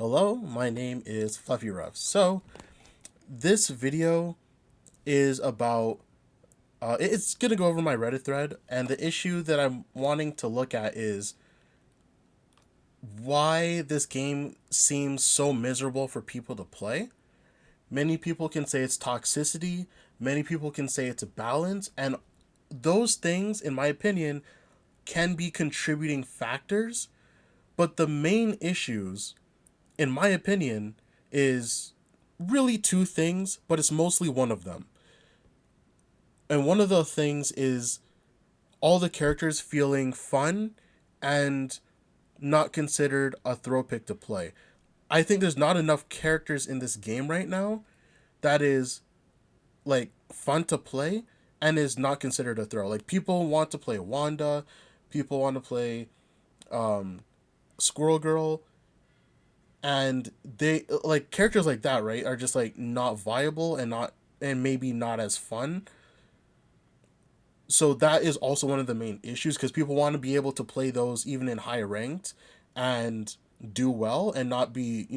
Hello, my name is Fluffy Ruff. So, this video is about, it's going to go over my Reddit thread, and the issue that I'm wanting to look at is why this game seems so miserable for people to play. Many people can say it's toxicity, many people can say it's a balance, and those things, in my opinion, can be contributing factors, but the main issues in my opinion, is really two things, but it's mostly one of them. And one of the things is all the characters feeling fun and not considered a throw pick to play. I think there's not enough characters in this game right now that is like fun to play and is not considered a throw. Like people want to play Wanda, people want to play Squirrel Girl, and they like characters like that, right, are just like not viable and maybe not as fun. So that is also one of the main issues because people want to be able to play those even in high ranked and do well and not be,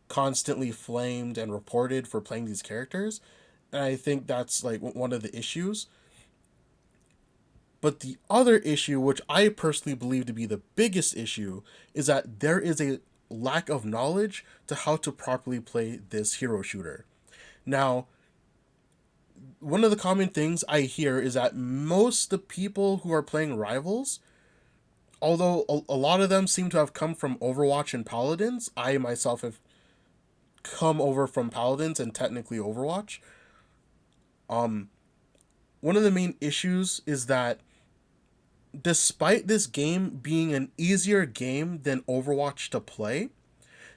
constantly flamed and reported for playing these characters. And I think that's like one of the issues. But the other issue, which I personally believe to be the biggest issue, is that there is a lack of knowledge to how to properly play this hero shooter. Now, one of the common things I hear is that most the people who are playing Rivals, although a lot of them seem to have come from Overwatch and Paladins, I myself have come over from Paladins and technically Overwatch. One of the main issues is that despite this game being an easier game than Overwatch to play,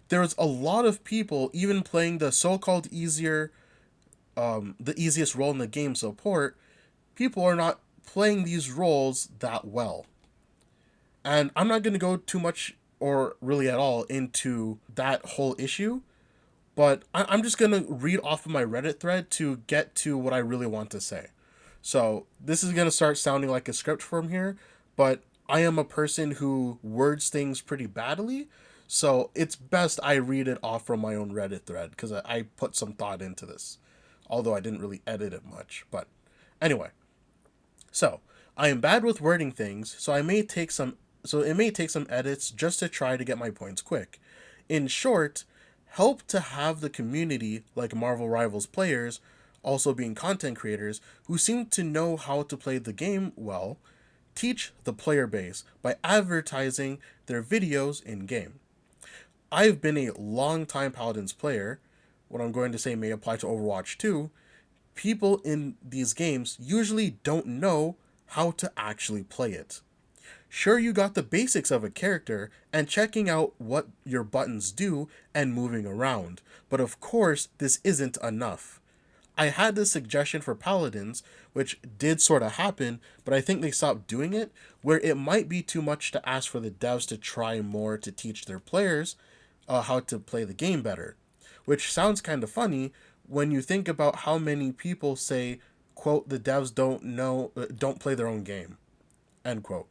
there's a lot of people even playing the so-called the easiest role in the game, support. People are not playing these roles that well, and I'm not going to go too much or really at all into that whole issue. But I'm just going to read off of my Reddit thread to get to what I really want to say. So this is going to start sounding like a script from here, but I am a person who words things pretty badly. So it's best I read it off from my own Reddit thread because I put some thought into this, although I didn't really edit it much. But anyway, so I am bad with wording things, so it may take some edits just to try to get my points quick. In short, help to have the community like Marvel Rivals players also being content creators who seem to know how to play the game well, teach the player base by advertising their videos in game. I've been a long time Paladins player. What I'm going to say may apply to Overwatch too. People in these games usually don't know how to actually play it. Sure, you got the basics of a character and checking out what your buttons do and moving around, but of course, this isn't enough. I had this suggestion for Paladins, which did sort of happen, but I think they stopped doing it, where it might be too much to ask for the devs to try more to teach their players how to play the game better. Which sounds kind of funny when you think about how many people say, quote, the devs don't play their own game, end quote.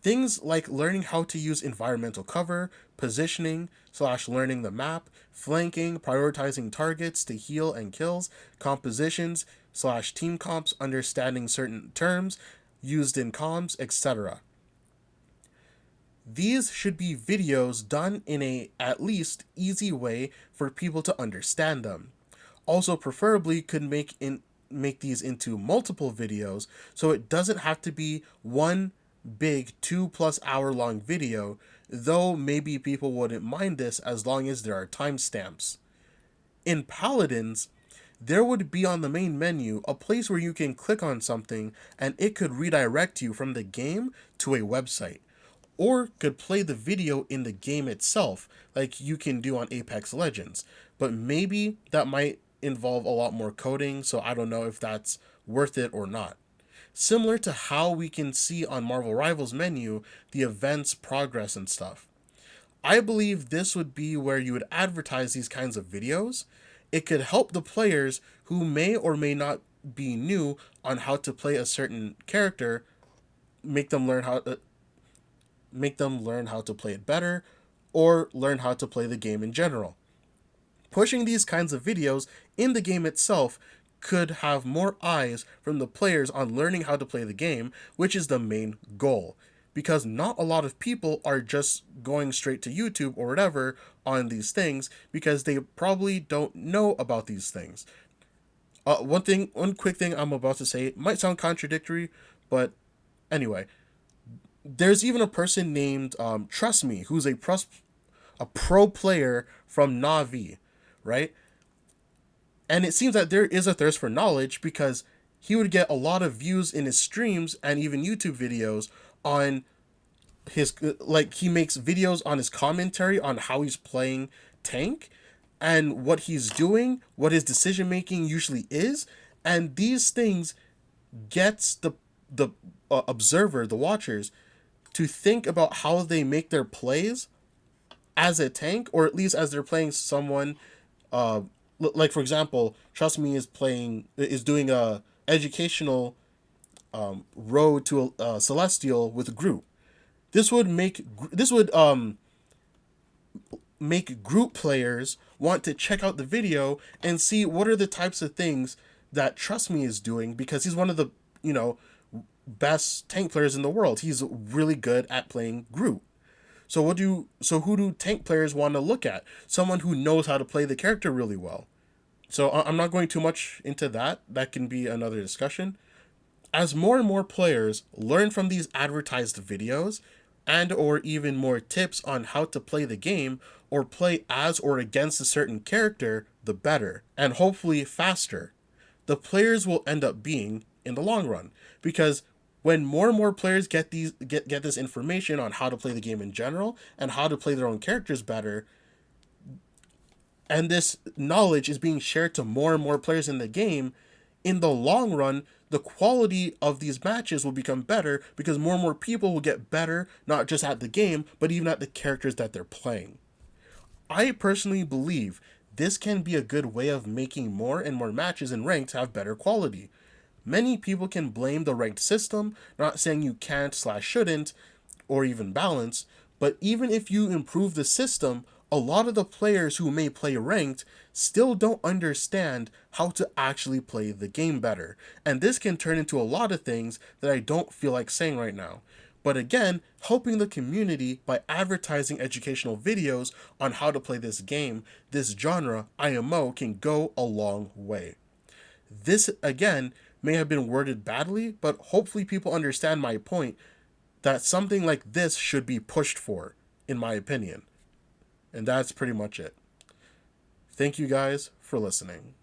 Things like learning how to use environmental cover, positioning slash learning the map, flanking, prioritizing targets to heal and kills, compositions slash team comps, understanding certain terms used in comms, etc. These should be videos done in a at least easy way for people to understand them. Also, preferably could make these into multiple videos so it doesn't have to be one big 2+ hour long video, though maybe people wouldn't mind this as long as there are timestamps. In Paladins, there would be on the main menu a place where you can click on something and it could redirect you from the game to a website, or could play the video in the game itself, like you can do on Apex Legends. But maybe that might involve a lot more coding, so I don't know if that's worth it or not. Similar to how we can see on Marvel Rivals menu the events, progress, and stuff. I believe this would be where you would advertise these kinds of videos. It could help the players who may or may not be new on how to play a certain character, make them learn how to play it better, or learn how to play the game in general. Pushing these kinds of videos in the game itself could have more eyes from the players on learning how to play the game, which is the main goal. Because not a lot of people are just going straight to YouTube or whatever on these things because they probably don't know about these things. One quick thing I'm about to say might sound contradictory, but anyway, there's even a person named Trust Me, who's a pro player from Navi, right? And it seems that there is a thirst for knowledge because he would get a lot of views in his streams and even YouTube videos on his, like, he makes videos on his commentary on how he's playing tank and what he's doing, what his decision making usually is, and these things gets the observer, the watchers, to think about how they make their plays as a tank, or at least as they're playing someone. Like for example, Trust Me is doing a educational road to a celestial with group. This would make group players want to check out the video and see what are the types of things that Trust Me is doing, because he's one of the, you know, best tank players in the world. He's really good at playing group. So who do tank players want to look at? Someone who knows how to play the character really well. So I'm not going too much into that. That can be another discussion. As more and more players learn from these advertised videos and or even more tips on how to play the game or play as or against a certain character, the better, and hopefully faster the players will end up being in the long run. Because when more and more players get this information on how to play the game in general and how to play their own characters better, and this knowledge is being shared to more and more players in the game, in the long run, the quality of these matches will become better because more and more people will get better, not just at the game, but even at the characters that they're playing. I personally believe this can be a good way of making more and more matches in ranked have better quality. Many people can blame the ranked system, not saying you can't slash shouldn't, or even balance, but even if you improve the system, a lot of the players who may play ranked still don't understand how to actually play the game better. And this can turn into a lot of things that I don't feel like saying right now. But again, helping the community by advertising educational videos on how to play this game, this genre, IMO, can go a long way. This, again, may have been worded badly, but hopefully people understand my point that something like this should be pushed for, in my opinion. And that's pretty much it. Thank you guys for listening.